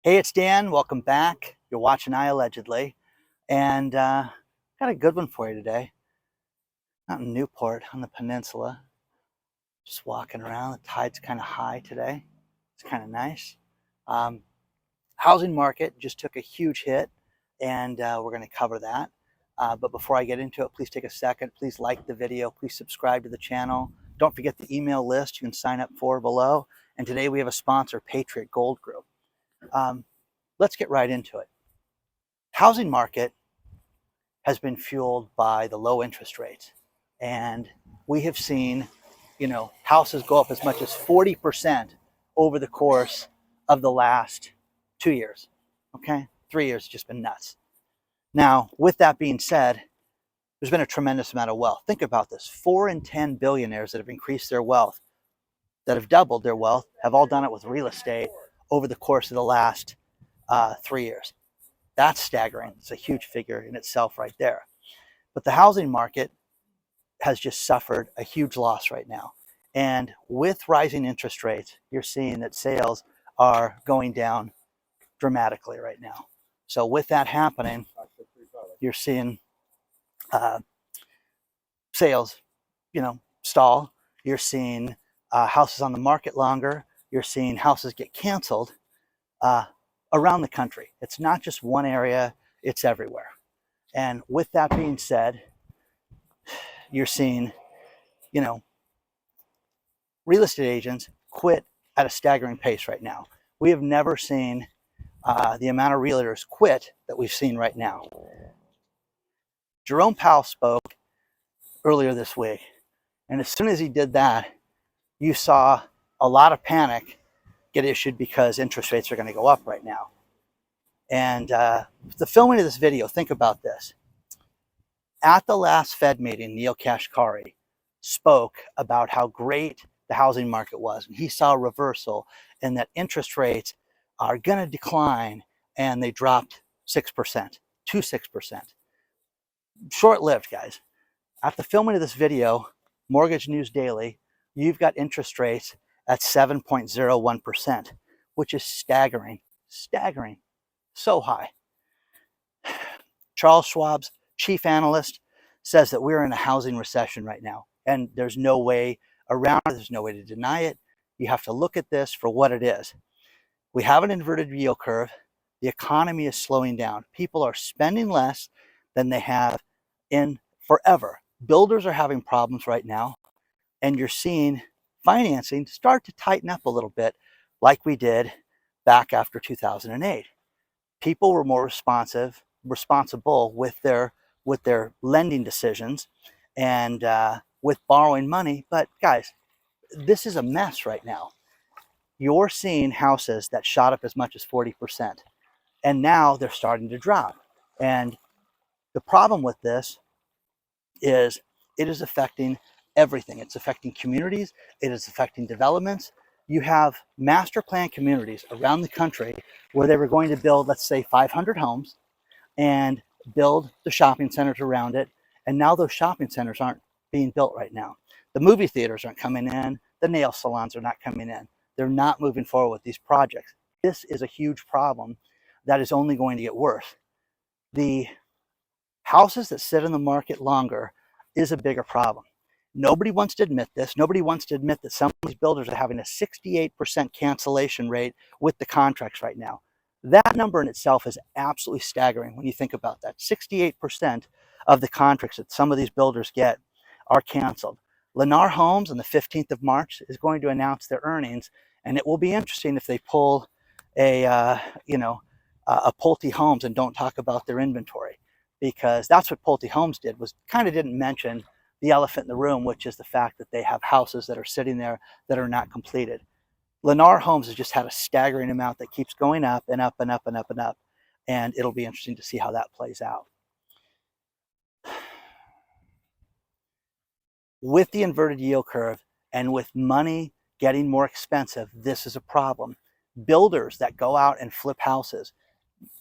Hey, it's Dan. Welcome back. You're watching iAllegedly, and got a good one for you today. Out in Newport on the peninsula, just walking around. The tide's kind of high today. It's kind of nice. Um, Housing market just took a huge hit, and we're going to cover that. But before I get into it, please take a second. Please like the video. Please subscribe to the channel. Don't forget the email list you can sign up for below. And today we have a sponsor, Patriot Gold Group. Let's get right into it. Housing market has been fueled by the low interest rates. And we have seen, houses go up as much as 40% over the course of the last 2 years. Okay? 3 years has just been nuts. Now, with that being said, there's been a tremendous amount of wealth. Think about this. 4 in 10 billionaires that have increased their wealth, that have doubled their wealth, have all done it with real estate over the course of the last 3 years. That's staggering. It's a huge figure in itself right there. But the housing market has just suffered a huge loss right now. And with rising interest rates, you're seeing that sales are going down dramatically right now. So with that happening, you're seeing sales, stall. You're seeing houses on the market longer. You're seeing houses get canceled around the country. It's not just one area, it's everywhere. And with that being said, you're seeing, real estate agents quit at a staggering pace right now. We have never seen the amount of realtors quit that we've seen right now. Jerome Powell spoke earlier this week, and as soon as he did that, you saw a lot of panic get issued because interest rates are going to go up right now. And the filming of this video, think about this. At the last Fed meeting, Neil Kashkari spoke about how great the housing market was. And he saw a reversal and that interest rates are going to decline, and they dropped 6% to 6%. Short-lived, guys. At the filming of this video, Mortgage News Daily, you've got interest rates at 7.01%, which is staggering, so high. Charles Schwab's chief analyst says that we're in a housing recession right now, and there's no way around it. There's no way to deny it. You have to look at this for what it is. We have an inverted yield curve. The economy is slowing down. People are spending less than they have in forever. Builders are having problems right now, and you're seeing financing start to tighten up a little bit like we did back after 2008. People were more responsible with their lending decisions and with borrowing money. But guys, this is a mess right now. You're seeing houses that shot up as much as 40%, and now they're starting to drop. And the problem with this is it is affecting everything. It's affecting communities. It is affecting developments. You have master plan communities around the country where they were going to build, let's say, 500 homes and build the shopping centers around it. And now those shopping centers aren't being built right now. The movie theaters aren't coming in. The nail salons are not coming in. They're not moving forward with these projects. This is a huge problem that is only going to get worse. The houses that sit in the market longer is a bigger problem. Nobody wants to admit this. Nobody wants to admit that some of these builders are having a 68% cancellation rate with the contracts right now. That number in itself is absolutely staggering when you think about that. 68% of the contracts that some of these builders get are canceled. Lennar Homes on the 15th of March is going to announce their earnings, and it will be interesting if they pull a Pulte Homes and don't talk about their inventory, because that's what Pulte Homes did, was kind of didn't mention the elephant in the room, which is the fact that they have houses that are sitting there that are not completed. Lennar Homes has just had a staggering amount that keeps going up and up and up and up and up, and it'll be interesting to see how that plays out. With the inverted yield curve and with money getting more expensive, this is a problem. Builders that go out and flip houses,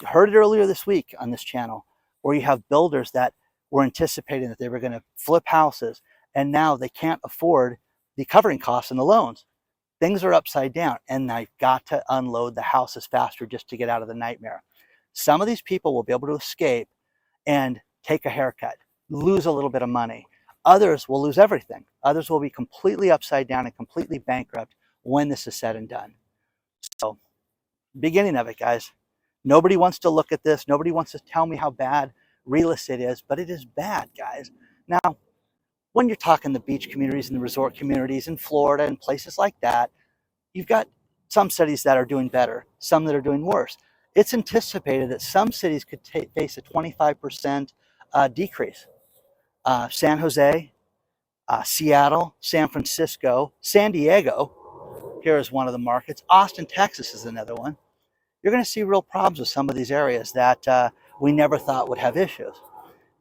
heard it earlier this week on this channel, where you have builders that were anticipating that they were going to flip houses, and now they can't afford the covering costs and the loans. Things are upside down, and I've got to unload the houses faster just to get out of the nightmare. Some of these people will be able to escape and take a haircut, lose a little bit of money. Others will lose everything. Others will be completely upside down and completely bankrupt when this is said and done. So, beginning of it, guys. Nobody wants to look at this. Nobody wants to tell me how bad real estate is, but it is bad, guys. Now, when you're talking the beach communities and the resort communities in Florida and places like that, you've got some cities that are doing better, some that are doing worse. It's anticipated that some cities could face a 25% decrease. San Jose, Seattle, San Francisco, San Diego, here is one of the markets. Austin, Texas is another one. You're going to see real problems with some of these areas that we never thought would have issues.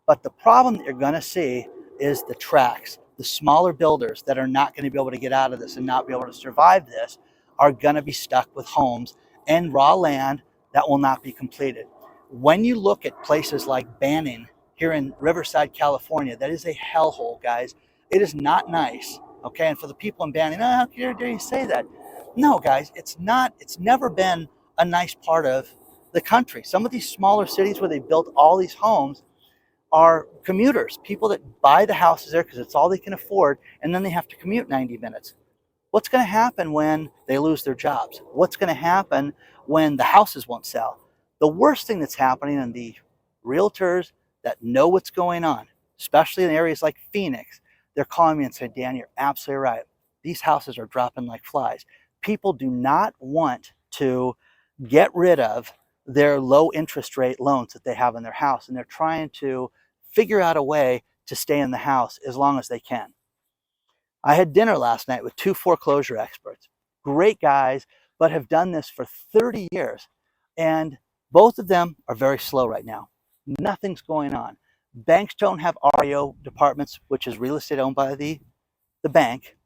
But the problem that you're going to see is the tracks. The smaller builders that are not going to be able to get out of this and not be able to survive this are going to be stuck with homes and raw land that will not be completed. When you look at places like Banning here in Riverside, California, that is a hellhole, guys. It is not nice. Okay, and for the people in Banning, how dare you say that? No, guys, it's not. It's never been a nice part of the country. Some of these smaller cities where they built all these homes are commuters, people that buy the houses there because it's all they can afford, and then they have to commute 90 minutes. What's going to happen when they lose their jobs? What's going to happen when the houses won't sell? The worst thing that's happening, and the realtors that know what's going on, especially in areas like Phoenix, they're calling me and saying, Dan, you're absolutely right. These houses are dropping like flies. People do not want to get rid of their low interest rate loans that they have in their house, and they're trying to figure out a way to stay in the house as long as they can. I had dinner last night with 2 foreclosure experts, great guys, but have done this for 30 years. And both of them are very slow right now. Nothing's going on. Banks don't have REO departments, which is real estate owned by the bank.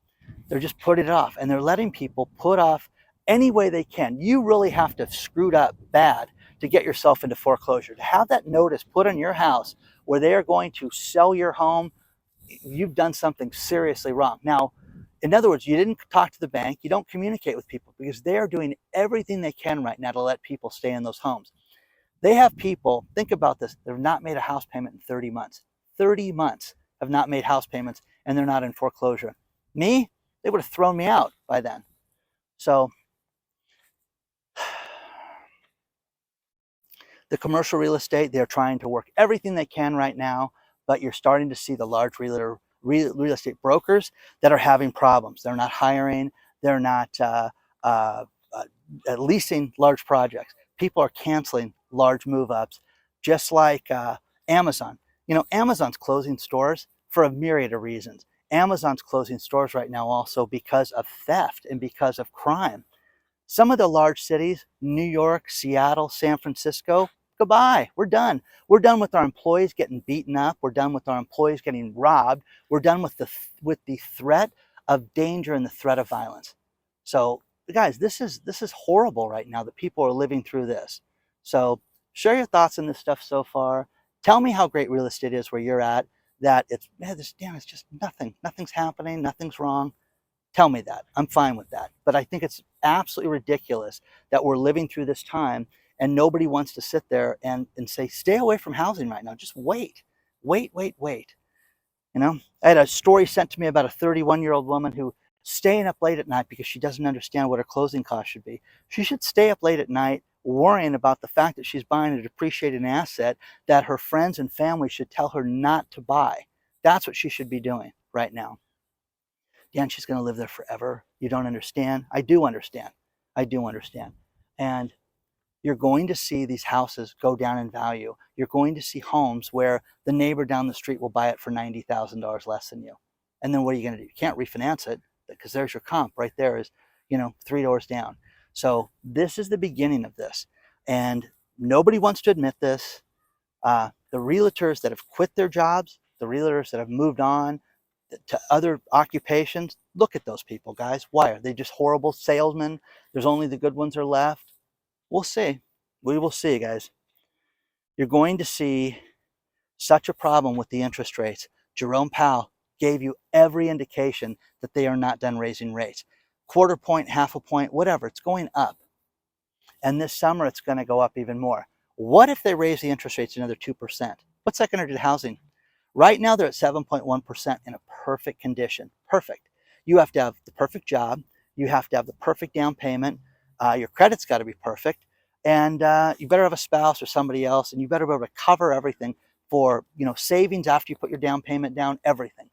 They're just putting it off, and they're letting people put off any way they can. You really have to have screwed up bad to get yourself into foreclosure. To have that notice put on your house where they are going to sell your home, you've done something seriously wrong. Now, in other words, you didn't talk to the bank, you don't communicate with people, because they are doing everything they can right now to let people stay in those homes. They have people, think about this, they've not made a house payment in 30 months. 30 months have not made house payments, and they're not in foreclosure. Me, they would have thrown me out by then. So the commercial real estate, they're trying to work everything they can right now, but you're starting to see the large real estate brokers that are having problems. They're not hiring, they're not leasing large projects. People are canceling large move-ups, just like Amazon. You know, Amazon's closing stores for a myriad of reasons. Amazon's closing stores right now also because of theft and because of crime. Some of the large cities, New York, Seattle, San Francisco, goodbye. We're done. We're done with our employees getting beaten up. We're done with our employees getting robbed. We're done with the threat of danger and the threat of violence. So, guys, this is horrible right now that people are living through this. So, share your thoughts on this stuff so far. Tell me how great real estate is where you're at. That it's just nothing. Nothing's happening. Nothing's wrong. Tell me that. I'm fine with that. But I think it's absolutely ridiculous that we're living through this time and nobody wants to sit there and say, stay away from housing right now. Just wait. Wait. You know, I had a story sent to me about a 31-year-old woman who staying up late at night because she doesn't understand what her closing costs should be. She should stay up late at night worrying about the fact that she's buying a depreciating asset that her friends and family should tell her not to buy. That's what she should be doing right now. Dan, she's going to live there forever. You don't understand. I do understand. And you're going to see these houses go down in value. You're going to see homes where the neighbor down the street will buy it for $90,000 less than you. And then what are you going to do? You can't refinance it because there's your comp right there is, 3 doors down. So this is the beginning of this. And nobody wants to admit this. The realtors that have quit their jobs, the realtors that have moved on to other occupations, look at those people, guys. Why? Are they just horrible salesmen? There's only the good ones are left? We'll see. We will see, guys. You're going to see such a problem with the interest rates. Jerome Powell gave you every indication that they are not done raising rates. quarter point, half a point, whatever. It's going up. And this summer, it's going to go up even more. What if they raise the interest rates another 2%? What's that going to do to housing? Right now, they're at 7.1% in a perfect condition. Perfect. You have to have the perfect job. You have to have the perfect down payment. Your credit's got to be perfect. And you better have a spouse or somebody else, and you better be able to cover everything for, savings after you put your down payment down, everything.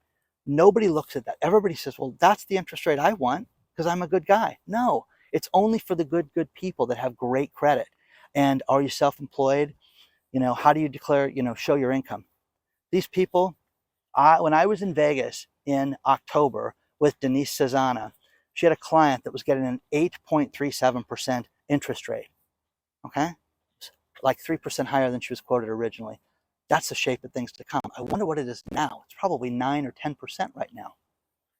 Nobody looks at that. Everybody says, well, that's the interest rate I want because I'm a good guy. No, it's only for the good people that have great credit. And are you self-employed? How do you declare, show your income? These people, when I was in Vegas in October with Denise Cezana, she had a client that was getting an 8.37% interest rate. Okay? Like 3% higher than she was quoted originally. That's the shape of things to come. I wonder what it is now. It's probably 9 or 10% right now.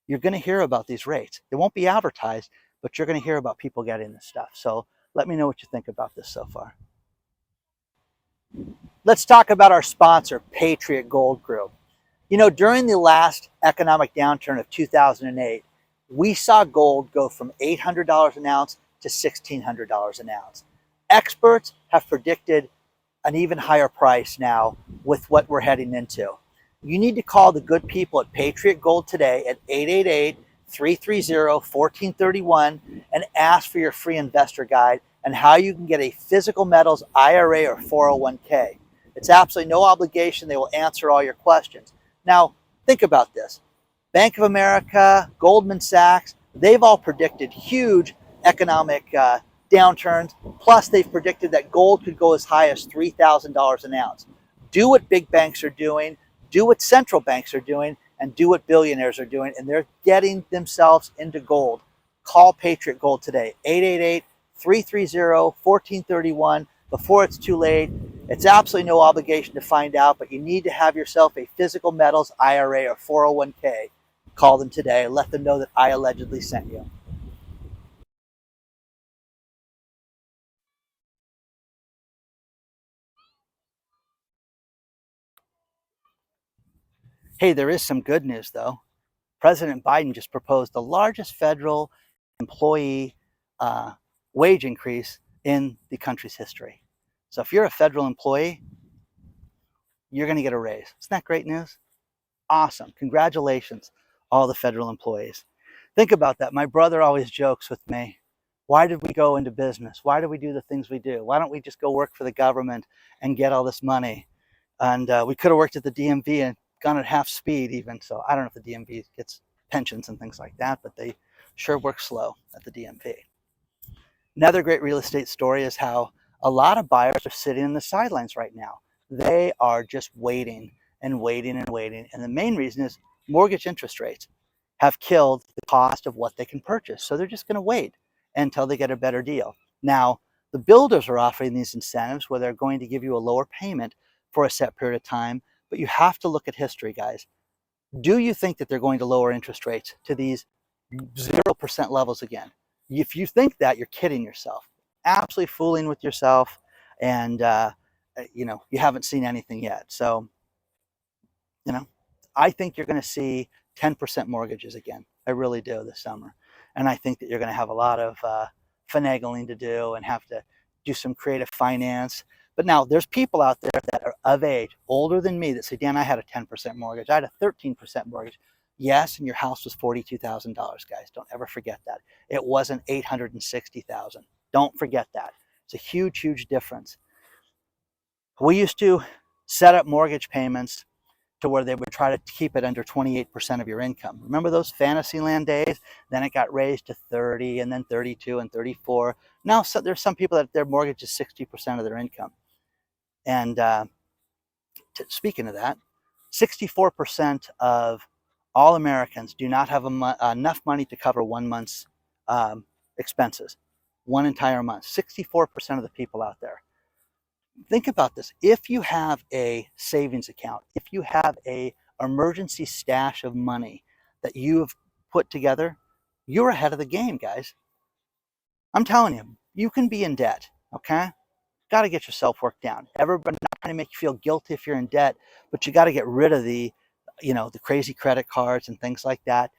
You're going to hear about these rates. They won't be advertised, but you're going to hear about people getting this stuff. So let me know what you think about this so far. Let's talk about our sponsor, Patriot Gold Group. During the last economic downturn of 2008, we saw gold go from $800 an ounce to $1,600 an ounce. Experts have predicted an even higher price now with what we're heading into. You need to call the good people at Patriot Gold today at 888-330-1431 and ask for your free investor guide and how you can get a physical metals IRA or 401k. It's absolutely no obligation. They will answer all your questions. Now, think about this. Bank of America, Goldman Sachs, they've all predicted huge economic downturns. Plus, they've predicted that gold could go as high as $3,000 an ounce. Do what big banks are doing, do what central banks are doing, and do what billionaires are doing, and they're getting themselves into gold. Call Patriot Gold today, 888-330-1431, before it's too late. It's absolutely no obligation to find out, but you need to have yourself a physical metals IRA or 401k. Call them today and let them know that I allegedly sent you. Hey, there is some good news though. President Biden just proposed the largest federal employee wage increase in the country's history. So if you're a federal employee, you're going to get a raise. Isn't that great news? Awesome. Congratulations, all the federal employees. Think about that. My brother always jokes with me, why did we go into business? Why do we do the things we do? Why don't we just go work for the government and get all this money? And we could have worked at the DMV and gone at half speed even. So I don't know if the DMV gets pensions and things like that, but they sure work slow at the DMV. Another great real estate story is how a lot of buyers are sitting in the sidelines right now. They are just waiting and waiting and waiting. And the main reason is mortgage interest rates have killed the cost of what they can purchase. So they're just going to wait until they get a better deal. Now, the builders are offering these incentives where they're going to give you a lower payment for a set period of time, but you have to look at history, guys. Do you think that they're going to lower interest rates to these 0% levels again? If you think that, you're kidding yourself, absolutely fooling with yourself, and you haven't seen anything yet. So, I think you're going to see 10% mortgages again. I really do this summer, and I think that you're going to have a lot of finagling to do and have to do some creative finance. But now there's people out there that are of age, older than me, that say, Dan, I had a 10% mortgage. I had a 13% mortgage. Yes, and your house was $42,000, guys. Don't ever forget that. It wasn't $860,000. Don't forget that. It's a huge, huge difference. We used to set up mortgage payments to where they would try to keep it under 28% of your income. Remember those Fantasyland days? Then it got raised to 30 and then 32 and 34. Now there's some people that their mortgage is 60% of their income. And speaking of that, 64% of all Americans do not have enough money to cover 1 month's expenses, one entire month. 64% of the people out there. Think about this. If you have a savings account, if you have a emergency stash of money that you have put together, you're ahead of the game, guys. I'm telling you, you can be in debt, okay? Got to get yourself worked down. Everybody not trying to make you feel guilty if you're in debt, but you got to get rid of the crazy credit cards and things like that.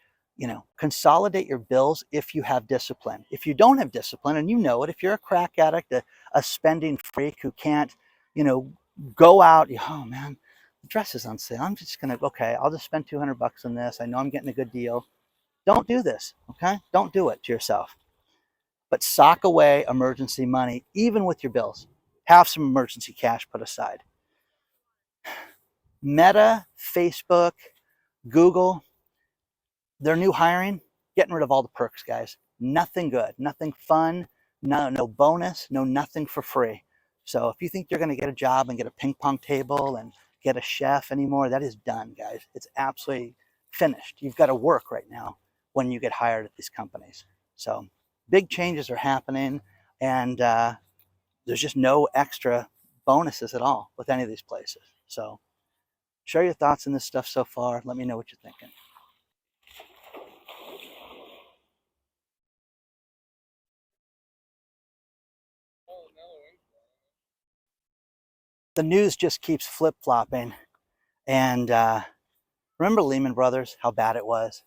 consolidate your bills if you have discipline. If you don't have discipline, and you know it, if you're a crack addict, a spending freak who can't, go out, oh man, the dress is on sale. I'm just gonna, okay, I'll just spend 200 bucks on this. I know I'm getting a good deal. Don't do this, okay? Don't do it to yourself. But sock away emergency money, even with your bills. Have some emergency cash put aside. Meta, Facebook, Google, their new hiring, getting rid of all the perks, guys. Nothing good, nothing fun, no bonus, no nothing for free. So if you think you're going to get a job and get a ping pong table and get a chef anymore, that is done, guys. It's absolutely finished. You've got to work right now when you get hired at these companies. So big changes are happening, and there's just no extra bonuses at all with any of these places. So share your thoughts on this stuff so far. Let me know what you're thinking. The news just keeps flip-flopping, and remember Lehman Brothers, how bad it was,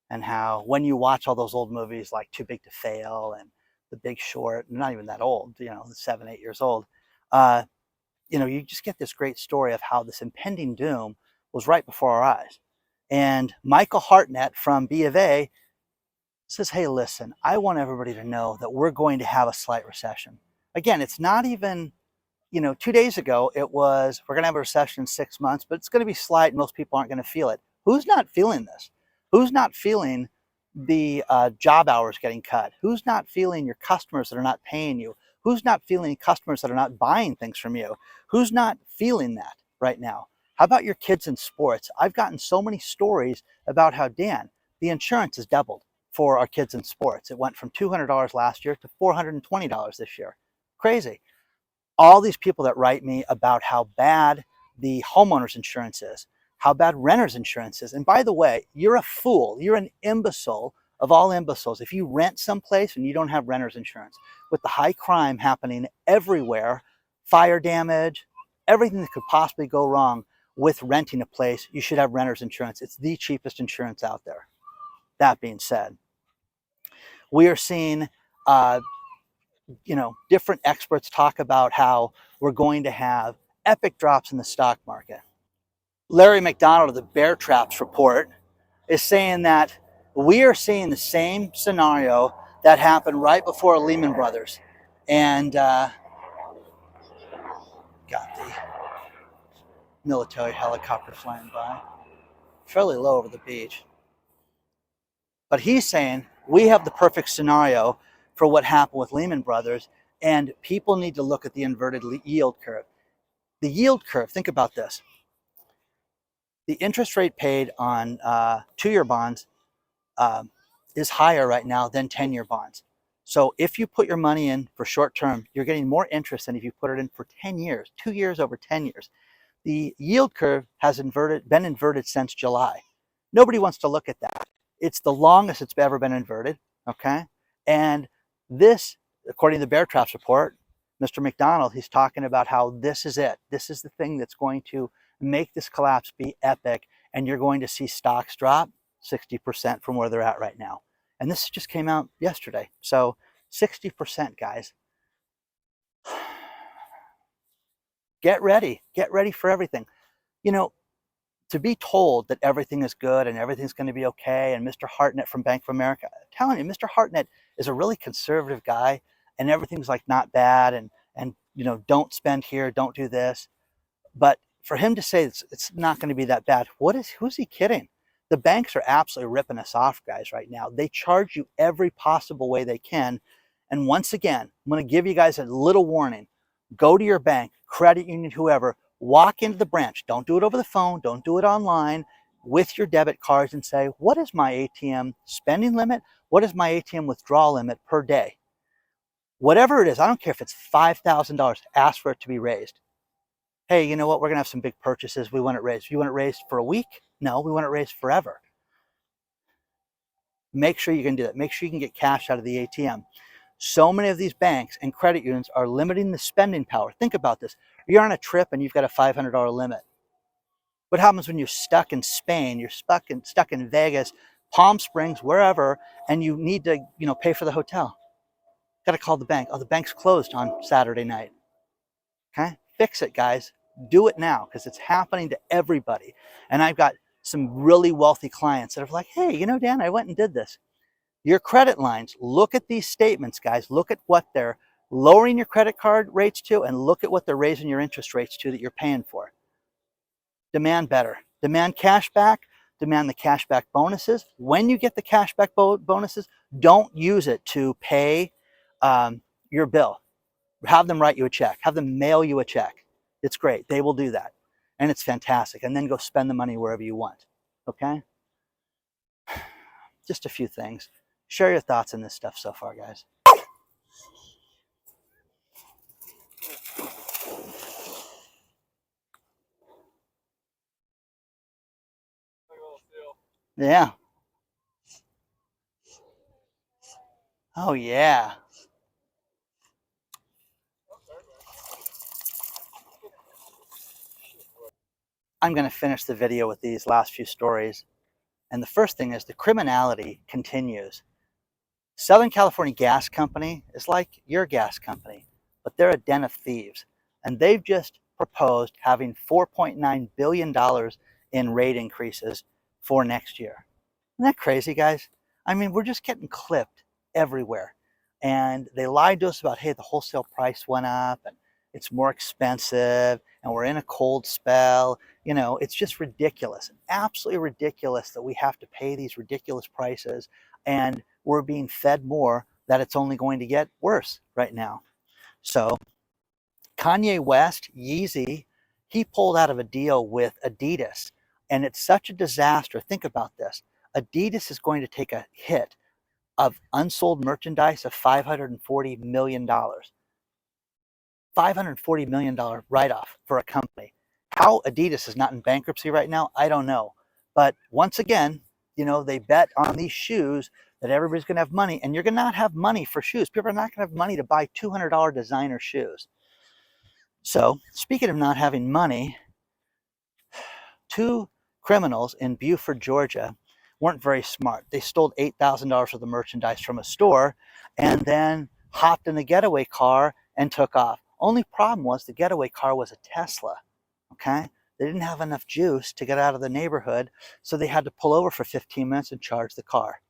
and how when you watch all those old movies like Too Big to Fail and The Big Short, not even that old, 7, 8 years old, you just get this great story of how this impending doom was right before our eyes. And Michael Hartnett from B of A says, hey, listen, I want everybody to know that we're going to have a slight recession. Again, it's not even, 2 days ago, it was, we're going to have a recession in 6 months, but it's going to be slight and most people aren't going to feel it. Who's not feeling this? Who's not feeling the job hours getting cut? Who's not feeling your customers that are not paying you? Who's not feeling customers that are not buying things from you? Who's not feeling that right now? How about your kids in sports? I've gotten so many stories about how, Dan, the insurance has doubled for our kids in sports. It went from $200 last year to $420 this year. Crazy. All these people that write me about how bad the homeowner's insurance is, how bad renter's insurance is. And by the way, you're a fool. You're an imbecile of all imbeciles if you rent someplace and you don't have renter's insurance. With the high crime happening everywhere, fire damage, everything that could possibly go wrong with renting a place, you should have renter's insurance. It's the cheapest insurance out there. That being said, we are seeing different experts talk about how we're going to have epic drops in the stock market. Larry McDonald of the Bear Traps report is saying that we are seeing the same scenario that happened right before Lehman Brothers. And got the military helicopter flying by, fairly low over the beach. But he's saying we have the perfect scenario for what happened with Lehman Brothers, and people need to look at the inverted yield curve. The yield curve, think about this. The interest rate paid on 2-year bonds is higher right now than 10-year bonds. So if you put your money in for short term, you're getting more interest than if you put it in for 10 years, 2 years over 10 years. The yield curve has been inverted since July. Nobody wants to look at that. It's the longest it's ever been inverted, okay? And this, according to the Bear Traps report, Mr. McDonald, he's talking about how this is it. This is the thing that's going to make this collapse be epic, and you're going to see stocks drop 60% from where they're at right now. And this just came out yesterday. So 60%, guys. Get ready for everything. To be told that everything is good and everything's going to be okay, and Mr. Hartnett from Bank of America, I'm telling you, Mr. Hartnett is a really conservative guy, and everything's like not bad, and don't spend here, don't do this. But for him to say it's not going to be that bad, who's he kidding? The banks are absolutely ripping us off, guys, right now. They charge you every possible way they can. And once again, I'm going to give you guys a little warning. Go to your bank, credit union, whoever, walk into the branch. Don't do it over the phone. Don't do it online with your debit cards and say, what is my ATM spending limit? What is my ATM withdrawal limit per day? Whatever it is, I don't care if it's $5,000, ask for it to be raised. Hey, you know what? We're going to have some big purchases. We want it raised. You want it raised for a week? No, we want it raised forever. Make sure you can do that. Make sure you can get cash out of the ATM. So many of these banks and credit unions are limiting the spending power. Think about this. You're on a trip and you've got a $500 limit. What happens when you're stuck in Spain? You're stuck in Vegas Palm Springs, wherever, and you need to, pay for the hotel. Got to call the bank. Oh, the bank's closed on Saturday night. Okay, fix it, guys. Do it now, because it's happening to everybody. And I've got some really wealthy clients that are like, hey, Dan, I went and did this. Your credit lines, look at these statements, guys. Look at what they're lowering your credit card rates to, and look at what they're raising your interest rates to that you're paying for. Demand better. Demand cash back. Demand the cash back bonuses. When you get the cash back bonuses, don't use it to pay your bill. Have them write you a check. Have them mail you a check. It's great. They will do that. And it's fantastic. And then go spend the money wherever you want. Okay? Just a few things. Share your thoughts on this stuff so far, guys. Yeah. Oh, yeah. I'm going to finish the video with these last few stories. And the first thing is the criminality continues. Southern California Gas Company is like your gas company, but they're a den of thieves. And they've just proposed having $4.9 billion in rate increases for next year. Isn't that crazy, guys? I mean, we're just getting clipped everywhere. And they lied to us about, hey, the wholesale price went up and it's more expensive and we're in a cold spell. It's just ridiculous, absolutely ridiculous that we have to pay these ridiculous prices, and we're being fed more that it's only going to get worse right now. So Kanye West, Yeezy, he pulled out of a deal with Adidas, and it's such a disaster. Think about this. Adidas is going to take a hit of unsold merchandise of $540 million. $540 million write-off for a company. How Adidas is not in bankruptcy right now, I don't know. But once again, they bet on these shoes that everybody's going to have money, and you're going to not have money for shoes. People are not going to have money to buy $200 designer shoes. So, speaking of not having money, 2 criminals in Beaufort, Georgia, weren't very smart. They stole $8,000 worth of merchandise from a store and then hopped in the getaway car and took off. Only problem was the getaway car was a Tesla, okay? They didn't have enough juice to get out of the neighborhood, so they had to pull over for 15 minutes and charge the car,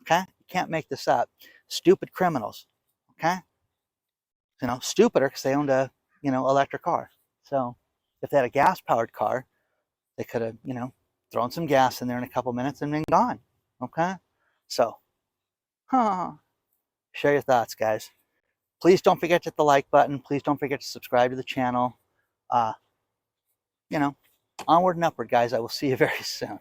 okay? You can't make this up. Stupid criminals, okay? Stupider because they owned a, electric car. So if they had a gas-powered car, they could have, thrown some gas in there in a couple minutes and been gone, okay? So, share your thoughts, guys. Please don't forget to hit the like button. Please don't forget to subscribe to the channel. Onward and upward, guys. I will see you very soon.